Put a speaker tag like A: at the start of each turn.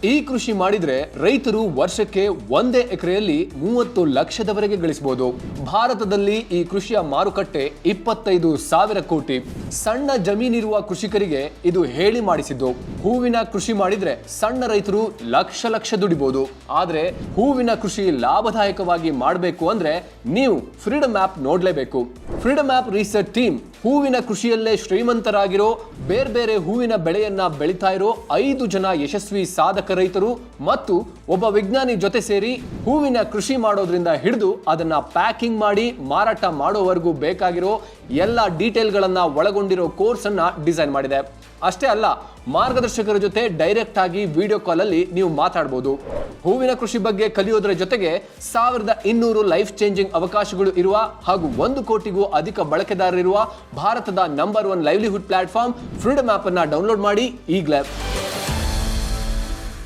A: ಈ ಕೃಷಿ ಮಾಡಿದ್ರೆ ರೈತರು ವರ್ಷಕ್ಕೆ ಒಂದೇ ಎಕರೆಯಲ್ಲಿ 30 ಲಕ್ಷದವರೆಗೆ ಗಳಿಸಬಹುದು. ಭಾರತದಲ್ಲಿ ಈ ಕೃಷಿಯ ಮಾರುಕಟ್ಟೆ 25,000 ಕೋಟಿ. ಸಣ್ಣ ಜಮೀನಿರುವ ಕೃಷಿಕರಿಗೆ ಇದು ಹೇಳಿ ಮಾಡಿಸಿದ್ದು. ಹೂವಿನ ಕೃಷಿ ಮಾಡಿದ್ರೆ ಸಣ್ಣ ರೈತರು ಲಕ್ಷ ದುಡಿಬಹುದು. ಆದ್ರೆ ಹೂವಿನ ಕೃಷಿ ಲಾಭದಾಯಕವಾಗಿ ಮಾಡಬೇಕು ಅಂದ್ರೆ ನೀವು ಫ್ರೀಡಮ್ ಆಪ್ ನೋಡ್ಲೇಬೇಕು. ಫ್ರೀಡಮ್ ಆಪ್ ರಿಸರ್ಚ್ ಟೀಮ್ ಹೂವಿನ ಕೃಷಿಯಲ್ಲೇ ಶ್ರೀಮಂತರಾಗಿರೋ ಬೇರೆ ಹೂವಿನ ಬೆಳೆಯನ್ನ ಬೆಳೀತಾ ಇರೋ 5 ಜನ ಯಶಸ್ವಿ ಸಾಧಕ ರೈತರು ಮತ್ತು ಒಬ್ಬ ವಿಜ್ಞಾನಿ ಜೊತೆ ಸೇರಿ ಹೂವಿನ ಕೃಷಿ ಮಾಡೋದ್ರಿಂದ ಹಿಡಿದು ಅದನ್ನ ಪ್ಯಾಕಿಂಗ್ ಮಾಡಿ ಮಾರಾಟ ಮಾಡೋವರೆಗೂ ಬೇಕಾಗಿರೋ ಎಲ್ಲ ಡೀಟೇಲ್ಗಳನ್ನ ಒಳಗೊಂಡಿರೋ ಕೋರ್ಸ್ ಅನ್ನ ಡಿಸೈನ್ ಮಾಡಿದೆ. ಅಷ್ಟೇ ಅಲ್ಲ, ಮಾರ್ಗದರ್ಶಕರ ಜೊತೆ ಡೈರೆಕ್ಟ್ ಆಗಿ ವಿಡಿಯೋ ಕಾಲ್ ಅಲ್ಲಿ ನೀವು ಮಾತಾಡಬಹುದು. ಹೂವಿನ ಕೃಷಿ ಬಗ್ಗೆ ಕಲಿಯೋದರ ಜೊತೆಗೆ 1200 ಲೈಫ್ ಚೇಂಜಿಂಗ್ ಅವಕಾಶಗಳು ಇರುವ ಹಾಗೂ 1 ಕೋಟಿಗೂ ಅಧಿಕ ಬಳಕೆದಾರರಿರುವ ಭಾರತದ number 1 livelihood platform freedom app ಅನ್ನ ಡೌನ್ಲೋಡ್ ಮಾಡಿ ಈಗಲೇ.